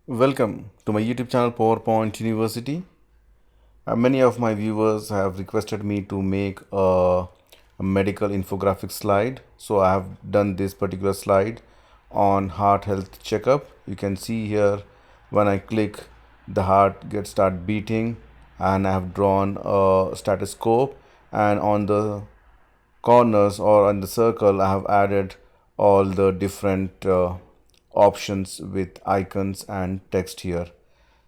Welcome to my YouTube channel PowerPoint University. Many of my viewers have requested me to make a medical infographic slide. So I have done this particular slide on heart health checkup. You can see here when I click, the heart gets start beating, and I have drawn a stethoscope, and on the corners or on the circle I have added all the different options with icons and text here.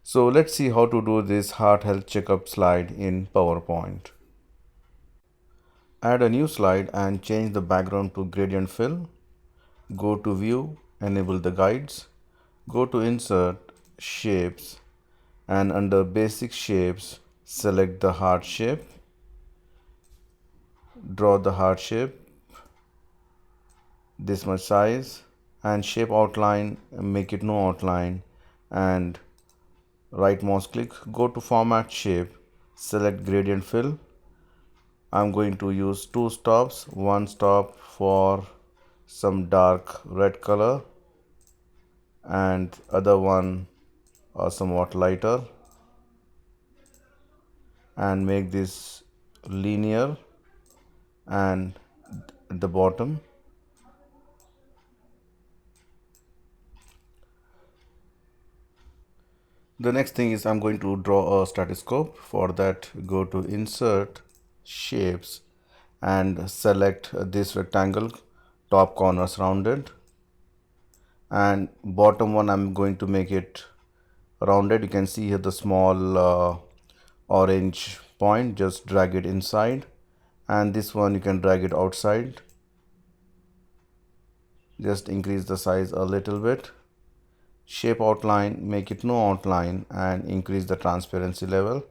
So let's see how to do this heart health checkup slide in PowerPoint. Add a new slide and change the background to gradient fill. Go to view, enable the guides. Go to insert, shapes, and under basic shapes select the heart shape. Draw the heart shape this much size, and shape outline, make it no outline, and right mouse click, go to format shape, select gradient fill. I'm going to use two stops, one stop for some dark red color and other one somewhat lighter, and make this linear and at the bottom. The next thing is I'm going to draw a stethoscope. For that, go to insert, shapes, and select this rectangle, top corners rounded, and bottom one I'm going to make it rounded. You can see here the small orange point, just drag it inside, and this one you can drag it outside. Just increase the size a little bit. Shape outline, make it no outline, and increase the transparency level.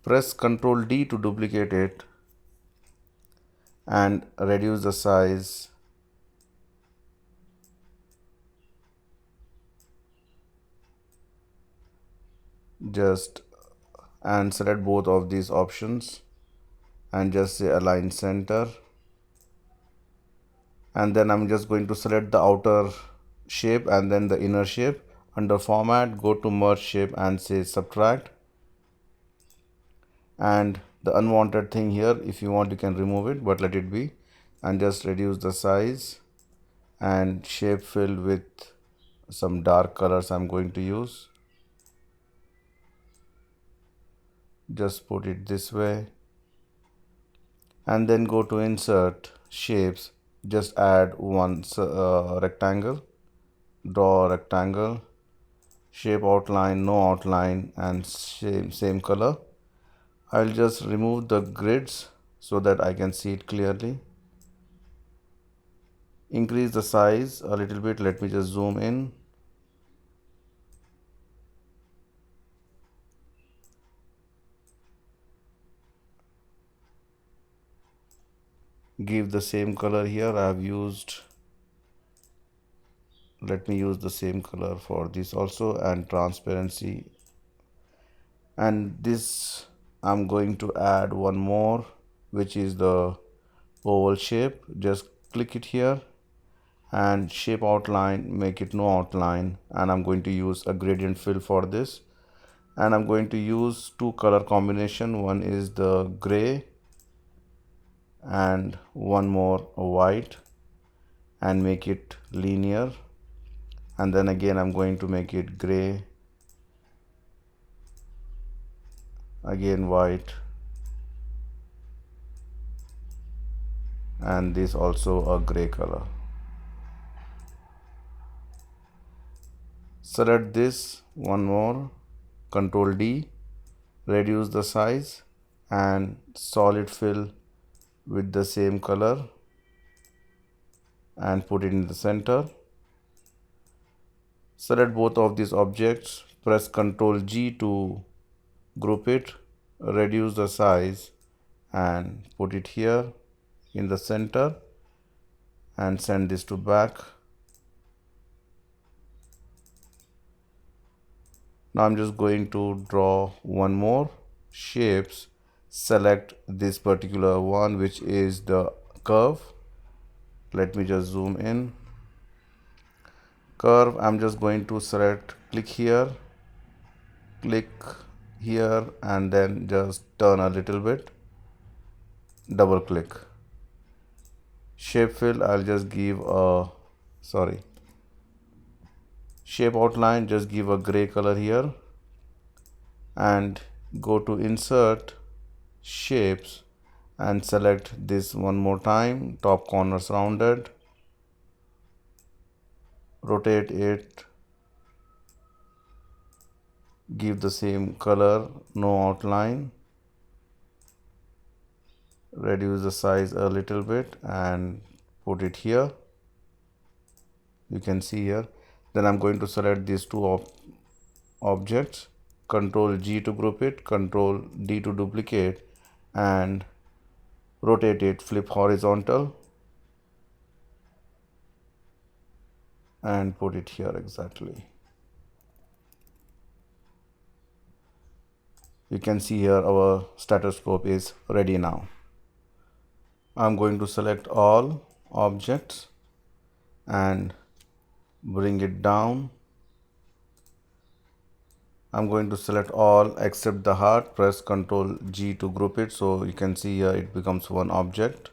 Press Ctrl D to duplicate it and reduce the size. Just and select both of these options and just say align center, and then I'm just going to select the outer shape and then the inner shape. Under format, go to merge shape and say subtract, and the unwanted thing here, if you want you can remove it, but let it be, and just reduce the size and shape fill with some dark colors I'm going to use. Just put it this way, and then go to insert, shapes, just add one rectangle, draw a rectangle, shape outline, no outline, and same color. I'll just remove the grids so that I can see it clearly. Increase the size a little bit. Let me just zoom in. Give the same color here. I have used, let me use the same color for this also, and transparency. And this I'm going to add one more, which is the oval shape. Just click it here and shape outline, make it no outline, and I'm going to use a gradient fill for this, and I'm going to use two color combination. One is the gray and one more white, and make it linear, and then again I'm going to make it gray, again white, and this also a gray color. Select this one more, Ctrl D, reduce the size and solid fill with the same color and put it in the center. Select both of these objects, press Ctrl G to group it, reduce the size and put it here in the center, and send this to back. Now I'm just going to draw one more, shapes, select this particular one, which is the curve. Let me just zoom in. Curve, I'm just going to select click here, click here, and then just turn a little bit, double click. Shape fill, I'll just give a shape outline, just give a gray color here, and go to insert shapes and select this one more time, top corners rounded, rotate it, give the same color, no outline, reduce the size a little bit and put it here. You can see here. Then I'm going to select these two objects, Control G to group it, Control D to duplicate, and rotate it, flip horizontal, and put it here exactly. You can see here our Stratascope is ready now. I'm going to select all objects and bring it down. I'm going to select all except the heart, press Ctrl G to group it, so you can see here it becomes one object.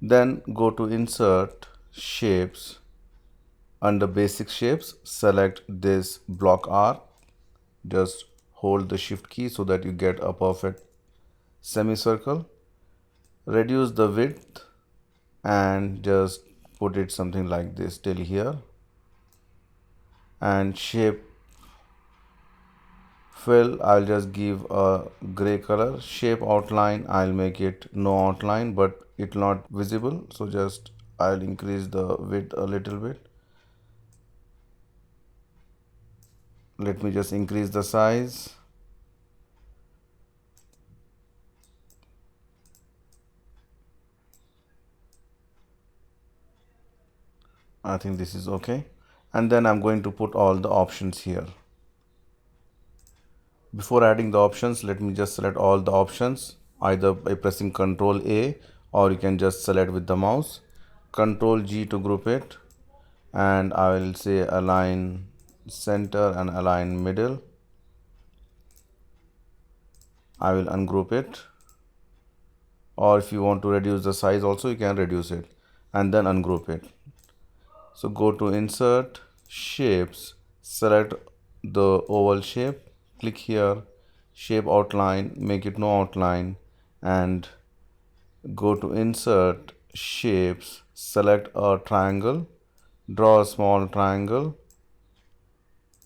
Then go to insert shapes. Under basic shapes, select this block arc. Just hold the shift key so that you get a perfect semicircle. Reduce the width and just put it something like this till here. And shape fill, I'll just give a gray color. Shape outline, I'll make it no outline, but it's not visible, so just I'll increase the width a little bit. Let me just increase the size. I think this is okay. And then I'm going to put all the options here. Before adding the options, let me just select all the options either by pressing Ctrl A, or you can just select with the mouse. Ctrl G to group it, and I will say align center and align middle. I will ungroup it, or if you want to reduce the size also, you can reduce it and then ungroup it. So go to insert shapes, select the oval shape, click here, shape outline, make it no outline, and go to insert shapes, select a triangle, draw a small triangle,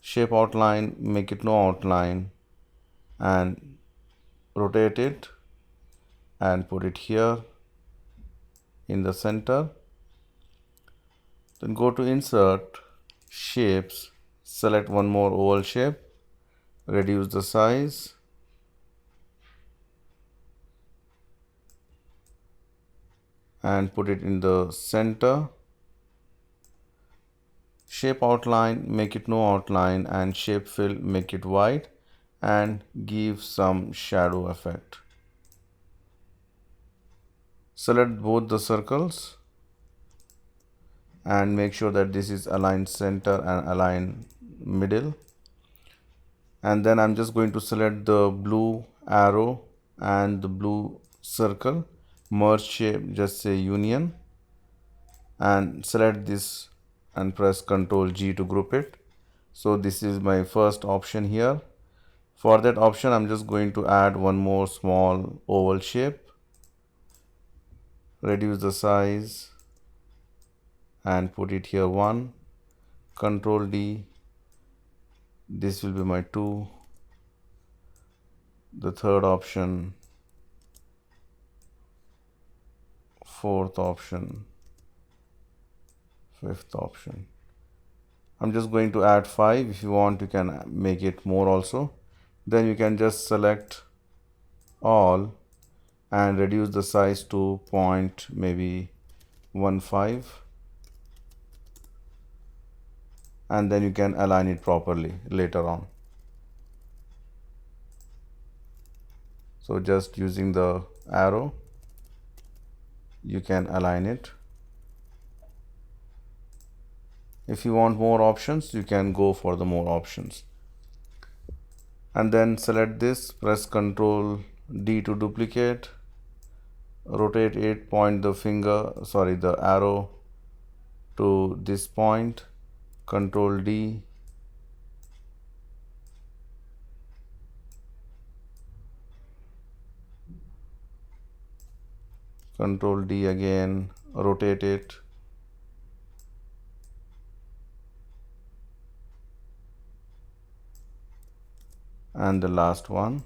shape outline, make it no outline, and rotate it and put it here in the center. Then go to insert shapes, select one more oval shape, reduce the size, and put it in the center. Shape outline, make it no outline, and shape fill, make it white, and give some shadow effect. Select both the circles and make sure that this is aligned center and aligned middle. And then I'm just going to select the blue arrow and the blue circle, merge shape, just say union, and select this and press Ctrl G to group it. So this is my first option here. For that option, I'm just going to add one more small oval shape, reduce the size and put it here 1, Ctrl D, this will be my 2, the third option, fourth option, fifth option. I'm just going to add 5. If you want, you can make it more also. Then you can just select all and reduce the size to point maybe 1.5, and then you can align it properly later on. So just using the arrow, you can align it. If you want more options, you can go for the more options. And then select this, press Ctrl D to duplicate, rotate it, point the arrow to this point, Ctrl D, Ctrl D again, rotate it, and the last one.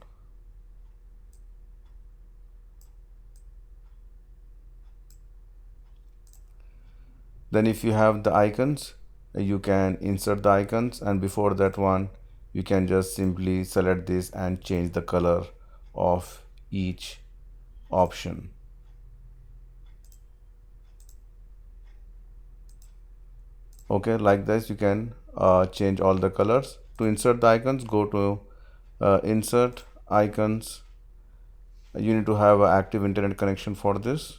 Then if you have the icons, you can insert the icons, and before that one you can just simply select this and change the color of each option. Okay, like this you can change all the colors. To insert the icons, go to insert icons. You need to have an active internet connection for this,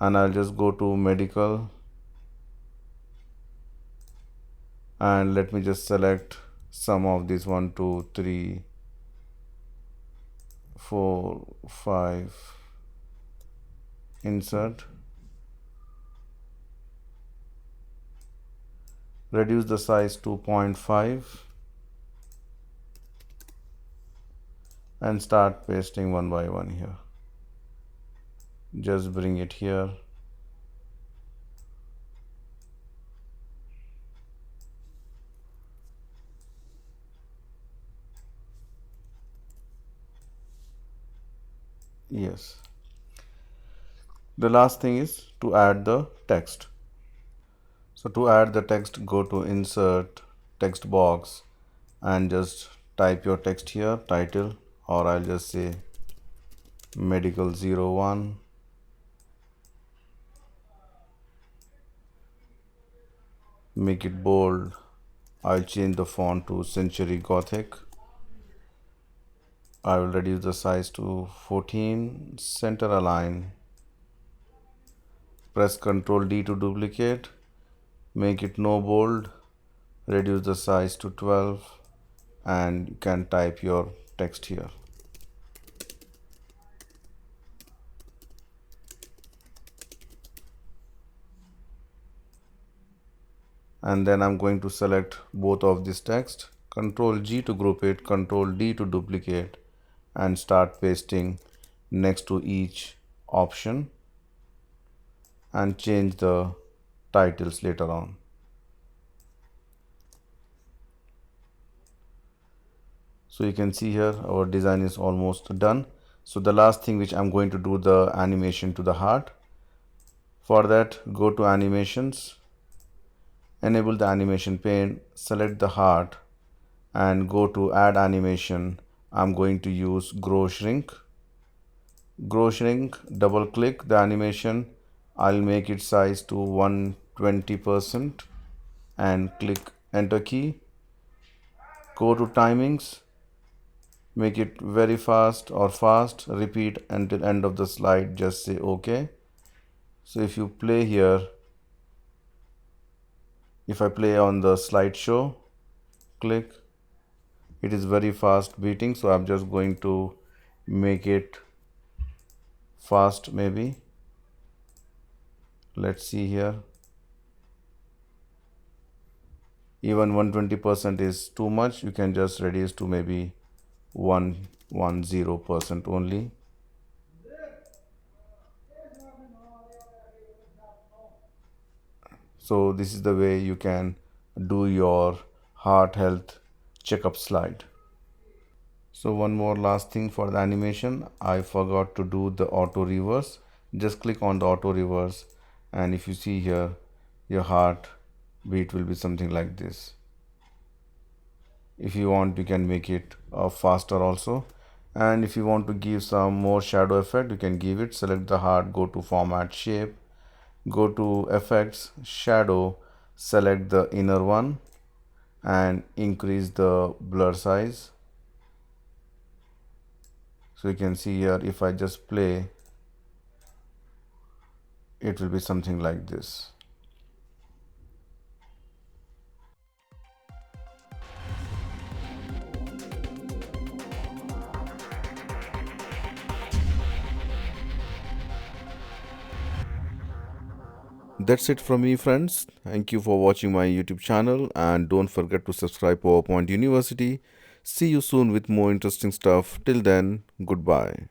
and I'll just go to medical, and let me just select some of these 1 2 3 4 5. Insert, reduce the size to 0.5 and start pasting one by one here. Just bring it here. Yes. The last thing is to add the text. So to add the text, go to insert text box and just type your text here, title, or I'll just say medical 01. Make it bold. I'll change the font to Century Gothic. I will reduce the size to 14, center align. Press Ctrl D to duplicate, make it no bold, reduce the size to 12, and you can type your text here. And then I'm going to select both of this text, Ctrl G to group it, Ctrl D to duplicate, and start pasting next to each option and change the titles later on. So you can see here our design is almost done. So the last thing which I'm going to do the animation to the heart. For that, go to animations, enable the animation pane, select the heart, and go to add animation. I'm going to use grow shrink. Grow shrink, double click the animation. I'll make its size to 120% and click enter key. Go to timings, make it very fast or fast, repeat until end of the slide, just say OK. So if you play here, if I play on the slideshow, click, it is very fast beating, so I'm just going to make it fast maybe. Let's see here. Even 120% is too much. You can just reduce to maybe 110% only. So this is the way you can do your heart health checkup slide. So one more last thing for the animation, I forgot to do the auto reverse. Just click on the auto reverse, and if you see here, your heart beat will be something like this. If you want, you can make it faster also, and if you want to give some more shadow effect, you can give it. Select the heart, go to format shape, go to effects, shadow, select the inner one and increase the blur size. So you can see here, if I just play, it will be something like this. That's it from me, friends. Thank you for watching my YouTube channel, and don't forget to subscribe PowerPoint University. See you soon with more interesting stuff. Till then, goodbye.